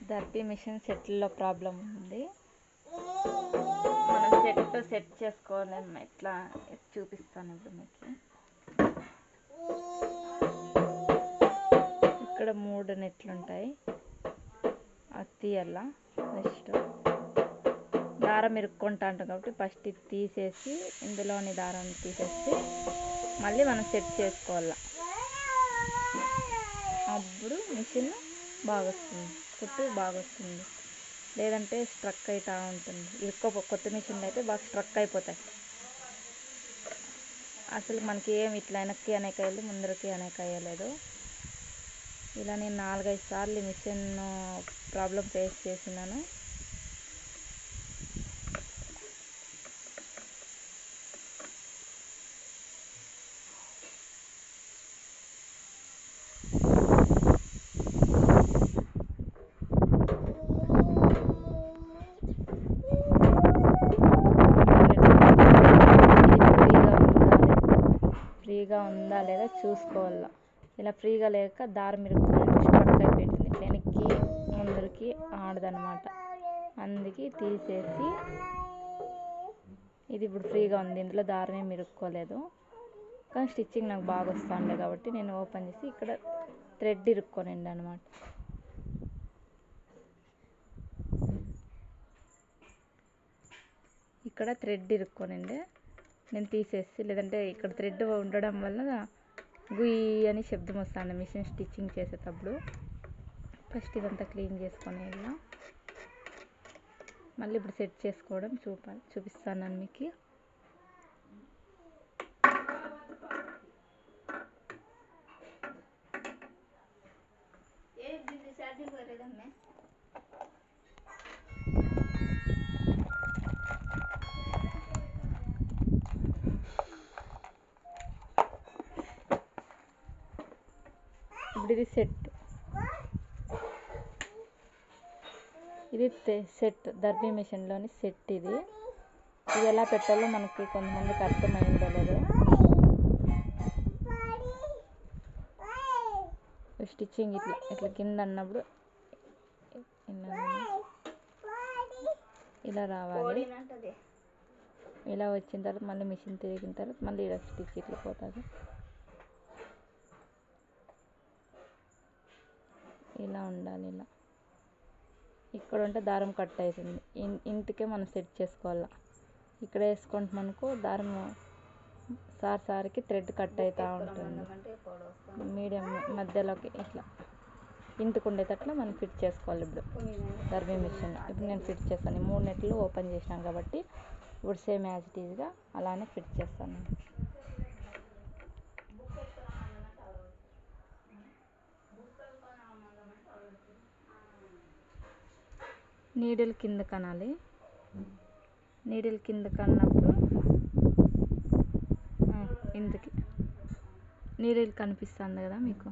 దర్బీ machine సెట్లో problem ఉంది. మనం సెట్ చేసుకోలేము. ఎట్లా చూపిస్తాను ఇప్పుడు మీకు. ఇక్కడ 3 నెట్లు ఉంటాయి. అది తీయాల. నెక్స్ట్ దారం ఇరుక్కుంటా ఉంటాం కాబట్టి ఫస్ట్ ఇది తీసేసి ఇందులోని దారాన్ని తీసేసి మళ్ళీ మనం సెట్ చేసుకోవాలి. అప్పుడు మిషన్ బాగా వస్తుంది, కుట్టు బాగా వస్తుంది. లేదంటే స్ట్రక్ అవుతూ ఉంటుంది. కొత్త మిషన్లు అయితే బాగా స్ట్రక్ అయిపోతాయి. అసలు మనకి ఏమి ఇట్లా వెనక్కి అనేకాయలు ముందరికి అనేకాయలేదు. ఇలా నేను 4-5 సార్లు మిషన్ ప్రాబ్లం ఫేస్ చేసినాను. ఫ్రీగా ఉందా లేదా చూసుకోవాలా. ఇలా ఫ్రీగా లేక దారం ఇరుక్కుని స్ట్రక్ అయిపోయింది. వెనక్కి ముందరికి ఆడదనమాట. అందుకే తీసేసి ఇది ఇప్పుడు ఫ్రీగా ఉంది. ఇందులో దారం ఏమి ఇరుక్కోలేదు. కానీ స్టిచ్చింగ్ నాకు బాగా వస్తుండే కాబట్టి నేను ఓపెన్ చేసి ఇక్కడ థ్రెడ్ ఇరుక్కోనండి అనమాట. ఇక్కడ థ్రెడ్ ఇరుక్కోనండి నేను తీసేసి, లేదంటే ఇక్కడ థ్రెడ్ ఉండడం వల్ల గుయ్యి అని శబ్దం వస్తుంది మిషన్ స్టిచ్చింగ్ చేసేటప్పుడు. ఫస్ట్ ఇదంతా క్లీన్ చేసుకొని ఇలా మళ్ళీ ఇప్పుడు సెట్ చేసుకోవడం చూపిస్తాను మీకు. ఇప్పుడు ఇది సెట్ దర్బీ మిషన్లోని సెట్. ఇది ఎలా పెట్టాలో మనకి కొంతమందికి అర్థమైందో లేదో. స్టిచ్చింగ్ ఇట్లా కింద అన్నప్పుడు ఇలా రావాలి. ఇలా వచ్చిన తర్వాత మళ్ళీ మిషన్ తిరిగిన తర్వాత మళ్ళీ ఇలా స్టిచ్ ఇట్లా పోతుంది. ఇలా ఉండాలి. ఇలా ఇక్కడ ఉంటే దారం కట్ అవుతుంది. ఇంటికే మనం సెట్ చేసుకోవాలి. ఇక్కడ వేసుకుంటున్నామనుకో దారం సారికి థ్రెడ్ కట్ అవుతూ ఉంటుంది. మీడియం మధ్యలోకి ఇట్లా ఇంటికి ఉండేటట్లు మనం ఫిట్ చేసుకోవాలి. ఇప్పుడు దర్బీ మిషన్ ఇప్పుడు నేను ఫిట్ చేస్తాను. 3 నెట్లు ఓపెన్ చేసినాం కాబట్టి ఇప్పుడు సేమ్ యాజ్ ఇట్ ఈజ్గా అలానే ఫిట్ చేస్తాను. నీడిల్ కింద కనాలి. నీడిల్ కింద కన్నప్పుడు ఇందుకి నీడిల్ కనిపిస్తుంది కదా మీకు.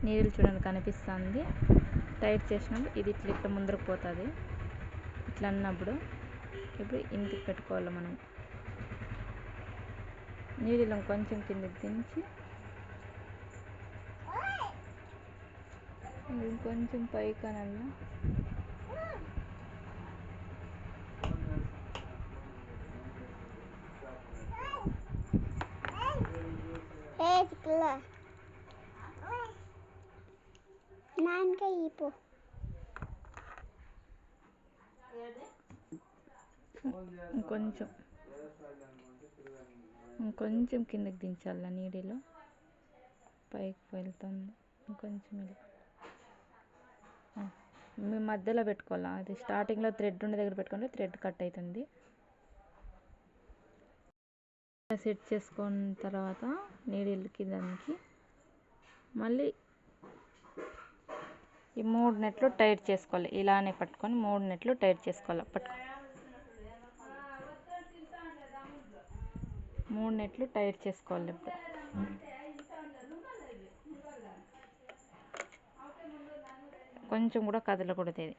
నీడిల్ చూడండి కనిపిస్తుంది. టైట్ చేసినప్పుడు ఇది ఇట్లా ముందరకు పోతుంది. ఇట్లా అన్నప్పుడు ఇప్పుడు ఇంటికి పెట్టుకోవాలి మనం. నీడిల్ కొంచెం కిందకి దించి కొంచెం పైకి అనాలి. కొంచెం కిందకి దించాల. నీడిలో పైకి వెళ్తుంది. కొంచెం మీ మధ్యలో పెట్టుకోవాలా. అది స్టార్టింగ్లో థ్రెడ్ ఉండే దగ్గర పెట్టుకుంటే థ్రెడ్ కట్ అవుతుంది. సెట్ చేసుకున్న తర్వాత నీడిల్కి దానికి మళ్ళీ ఈ 3 నెట్లు టైట్ చేసుకోవాలి. ఇలానే పట్టుకొని 3 నెట్లు టైట్ చేసుకోవాలి. 3 నెట్లు టైట్ చేసుకోవాలి. ఇప్పుడు కొంచెం కూడా కదలకూడదు. ఇది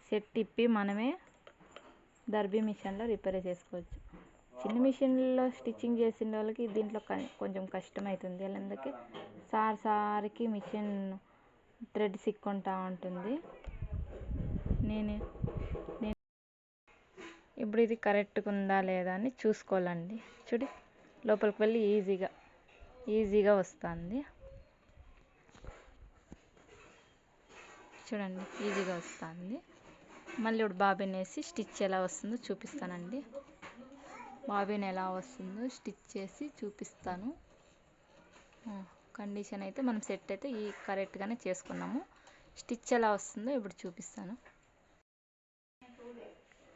సెట్ తిప్పి మనమే దర్బీ మిషన్లో రిపేర్ చేసుకోవచ్చు. చిన్న మిషన్లో స్టిచ్చింగ్ చేసిన వాళ్ళకి దీంట్లో కొంచెం కష్టమవుతుంది. అందుకే సారికి మిషన్ థ్రెడ్ సిక్కుంటా ఉంటుంది. నేను ఇప్పుడు ఇది కరెక్ట్గా ఉందా లేదా అని చూసుకోవాలండి. చూడు, లోపలికి వెళ్ళి ఈజీగా వస్తుంది. చూడండి, ఈజీగా వస్తుంది. మళ్ళీ ఇప్పుడు బాబిన్ వేసి స్టిచ్ ఎలా వస్తుందో చూపిస్తానండి. బాబిన్ ఎలా వస్తుందో స్టిచ్ చేసి చూపిస్తాను. కండిషన్ అయితే మనం సెట్ అయితే ఈ కరెక్ట్గానే చేసుకున్నాము. స్టిచ్ ఎలా వస్తుందో ఇప్పుడు చూపిస్తాను.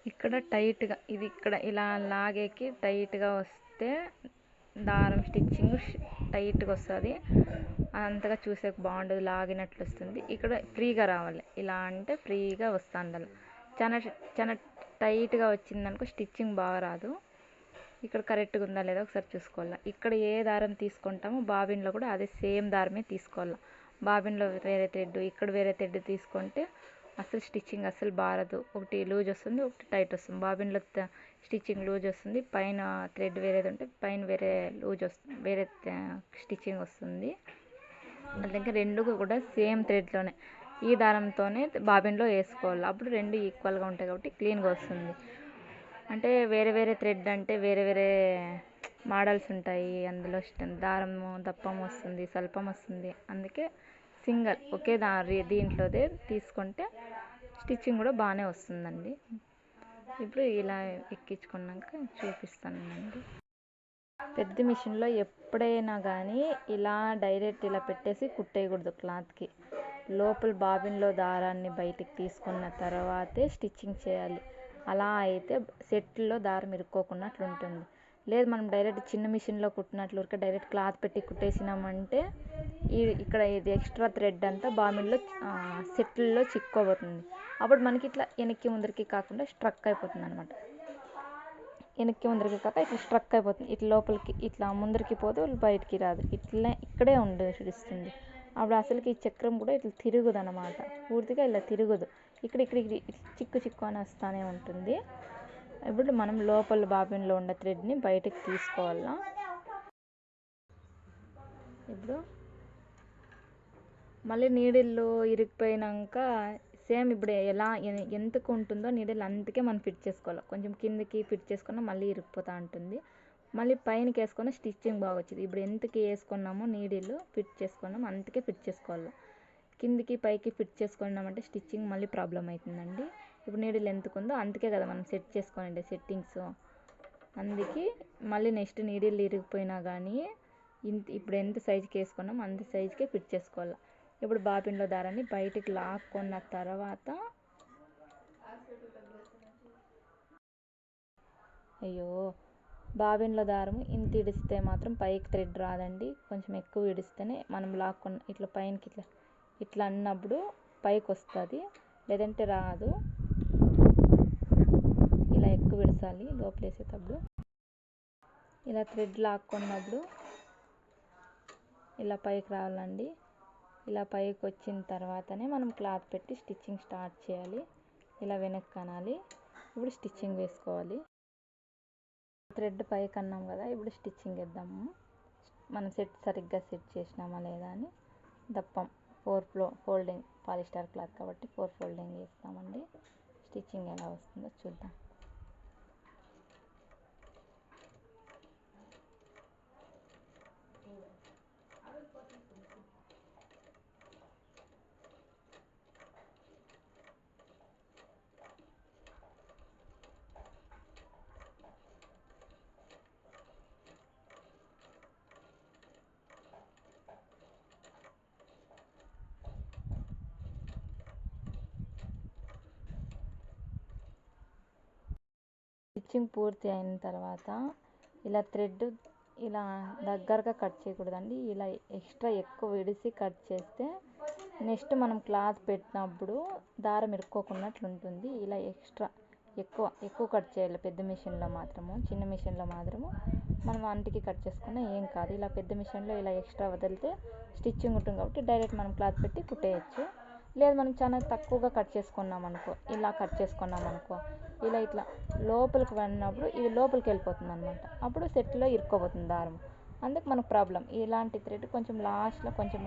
ఇక్కడ టైట్గా ఇది ఇక్కడ ఇలా లాగేకి టైట్గా వస్తే దారం స్టిచ్చింగ్ టైట్గా వస్తుంది. అంతగా చూసేకి బాగుండదు, లాగినట్లు వస్తుంది. ఇక్కడ ఫ్రీగా రావాలి, ఇలా అంటే ఫ్రీగా వస్తుంది. చాలా టైట్గా వచ్చిందనుకో స్టిచ్చింగ్ బాగా రాదు. ఇక్కడ కరెక్ట్గా ఉందా లేదా ఒకసారి చూసుకోవాలి. ఇక్కడ ఏ దారం తీసుకుంటామో బాబిన్లో కూడా అదే సేమ్ దారమే తీసుకోవాలి. బాబిన్లో వేరే థ్రెడ్, ఇక్కడ వేరే థ్రెడ్ తీసుకుంటే అసలు స్టిచ్చింగ్ అసలు బారదు. ఒకటి లూజ్ వస్తుంది, ఒకటి టైట్ వస్తుంది. బాబిన్లో స్టిచ్చింగ్ లూజ్ వస్తుంది, పైన థ్రెడ్ వేరేది ఉంటే పైన వేరే లూజ్ వస్తుంది, వేరే స్టిచ్చింగ్ వస్తుంది. అందుకే రెండు కూడా సేమ్ థ్రెడ్లోనే ఈ దారంతోనే బాబిన్లో వేసుకోవాలి. అప్పుడు రెండు ఈక్వల్గా ఉంటాయి కాబట్టి క్లీన్గా వస్తుంది. అంటే వేరే వేరే థ్రెడ్ అంటే వేరే వేరే మోడల్స్ ఉంటాయి. అందులో దారం దప్పం వస్తుంది, స్వల్పం వస్తుంది. అందుకే సింగల్ ఒకే దీంట్లోదే తీసుకుంటే స్టిచ్చింగ్ కూడా బాగానే వస్తుందండి. ఇప్పుడు ఇలా ఎక్కించుకున్నాక చూపిస్తానండి. పెద్ద మిషన్లో ఎప్పుడైనా కానీ ఇలా డైరెక్ట్ ఇలా పెట్టేసి కుట్టేయకూడదు. క్లాత్కి లోపల బాబిన్లో దారాన్ని బయటికి తీసుకున్న తర్వాతే స్టిచ్చింగ్ చేయాలి. అలా అయితే సెట్లో దారం ఇరుక్కోకున్నట్లు ఉంటుంది. లేదు మనం డైరెక్ట్ చిన్న మిషన్లో కుట్టినట్లు డైరెక్ట్ క్లాత్ పెట్టి కుట్టేసినామంటే ఇక్కడ ఇది ఎక్స్ట్రా థ్రెడ్ అంతా బాబిన్లో సెట్లో చిక్కోబోతుంది. అప్పుడు మనకి ఇట్లా వెనక్కి ముందరికి కాకుండా స్ట్రక్ అయిపోతుంది అనమాట. వెనక్కి ముందరికి కాక ఇట్లా స్ట్రక్ అయిపోతుంది. ఇట్లా లోపలికి ఇట్లా ముందరికి పోతే బయటికి రాదు, ఇక్కడే చూపిస్తుంది. అప్పుడు అసలుకి ఈ చక్రం కూడా ఇట్లా తిరుగుదు అనమాట, పూర్తిగా ఇలా తిరుగుదు. ఇక్కడ చిక్కు అని వస్తూనే ఉంటుంది. ఇప్పుడు మనం లోపల బాబిన్లో ఉన్న థ్రెడ్ని బయటకు తీసుకోవాలా. ఇప్పుడు మళ్ళీ నీడిల్లో ఇరిగిపోయినాక సేమ్ ఇప్పుడు ఎలా ఎంతకు ఉంటుందో నీడిల్ అంతకే మనం ఫిట్ చేసుకోవాలి. కొంచెం కిందకి ఫిట్ చేసుకున్నా మళ్ళీ ఇరిగిపోతూ ఉంటుంది. మళ్ళీ పైనకి వేసుకున్న స్టిచ్చింగ్ బాగా వచ్చింది. ఇప్పుడు ఎంతకి వేసుకున్నామో నీడిల్ ఫిట్ చేసుకున్నాము అంతకే ఫిట్ చేసుకోవాలి. కిందికి పైకి ఫిట్ చేసుకున్నామంటే స్టిచ్చింగ్ మళ్ళీ ప్రాబ్లం అవుతుందండి. ఇప్పుడు నీడిల్ ఎంతకు ఉందో అంతకే కదా మనం సెట్ చేసుకోండి సెట్టింగ్స్. అందుకే మళ్ళీ నెక్స్ట్ నీడిల్ ఇరిగిపోయినా కానీ ఇప్పుడు ఎంత సైజుకి వేసుకున్నామో అంత సైజుకే ఫిట్ చేసుకోవాలి. ఇప్పుడు బాబిన్లో దారాన్ని బయటికి లాక్కున్న తర్వాత బాబిన్లో దారం ఇంత ఇడిస్తే మాత్రం పైకి థ్రెడ్ రాదండి. కొంచెం ఎక్కువ ఇడిస్తేనే మనం లాక్కున్న ఇట్లా పైనకి ఇట్లా అన్నప్పుడు పైకి వస్తుంది, లేదంటే రాదు. ఇలా ఎక్కువ విడసాలి లోపల వేసేటప్పుడు. ఇలా థ్రెడ్ లాక్కున్నప్పుడు ఇలా పైకి రావాలండి. ఇలా పైకి వచ్చిన తర్వాతనే మనం క్లాత్ పెట్టి స్టిచ్చింగ్ స్టార్ట్ చేయాలి. ఇలా వెనక్కి అనాలి. ఇప్పుడు స్టిచ్చింగ్ వేసుకోవాలి. థ్రెడ్ పైకి అన్నాం కదా, ఇప్పుడు స్టిచ్చింగ్ వేద్దాము. మనం సరిగ్గా సెట్ చేసినామా లేదా అని దప్పం 4 ఫోల్డింగ్ పాలిస్టర్ క్లాత్ కాబట్టి 4 ఫోల్డింగ్ వేస్తామండి. స్టిచ్చింగ్ ఎలా వస్తుందో చూద్దాం. స్టిచ్చింగ్ పూర్తి అయిన తర్వాత ఇలా థ్రెడ్ ఇలా దగ్గరగా కట్ చేయకూడదండి. ఇలా ఎక్స్ట్రా ఎక్కువ విడిసి కట్ చేస్తే నెక్స్ట్ మనం క్లాత్ పెట్టినప్పుడు దారం ఇరుక్కోకున్నట్లు ఉంటుంది. ఇలా ఎక్స్ట్రా ఎక్కువ కట్ చేయాలి పెద్ద మిషన్లో మాత్రము. చిన్న మిషన్లో మాత్రము మనం అంటికి కట్ చేసుకున్నా ఏం కాదు. ఇలా పెద్ద మిషన్లో ఇలా ఎక్స్ట్రా వదిలితే స్టిచ్చింగ్ ఉంటుంది కాబట్టి డైరెక్ట్ మనం క్లాత్ పెట్టి కుట్టేయచ్చు. లేదు మనం చాలా తక్కువగా కట్ చేసుకున్నాం అనుకో, ఇలా కట్ చేసుకున్నాం అనుకో, ఇలా ఇట్లా లోపలికి వెళ్ళినప్పుడు ఇది లోపలికి వెళ్ళిపోతుంది అనమాట. అప్పుడు సెట్లో ఇరుక్కోబోతుంది దారం. అందుకు మనకు ప్రాబ్లం. ఇలాంటి థ్రెడ్ కొంచెం లాస్ట్లో కొంచెం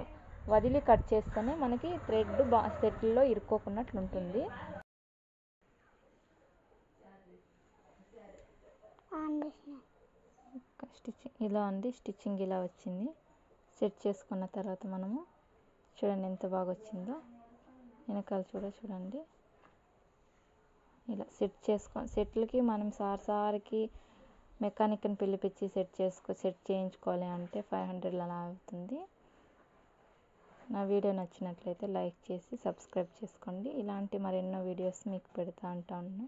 వదిలి కట్ చేస్తేనే మనకి థ్రెడ్ సెట్లో ఇరుక్కోకున్నట్లు ఉంటుంది. స్టిచ్చింగ్ ఇలా ఉంది, స్టిచ్చింగ్ ఇలా వచ్చింది. సెట్ చేసుకున్న తర్వాత మనము చూడండి ఎంత బాగా వచ్చిందో. వెనకాల చూడండి ఇలా సెట్లకి మనం సారికి మెకానిక్ని పిలిపించి సెట్ చేయించుకోవాలి అంటే 500 అలా అవుతుంది. నా వీడియో నచ్చినట్లయితే లైక్ చేసి సబ్స్క్రైబ్ చేసుకోండి. ఇలాంటి మరెన్నో వీడియోస్ మీకు పెడతా ఉంటాను.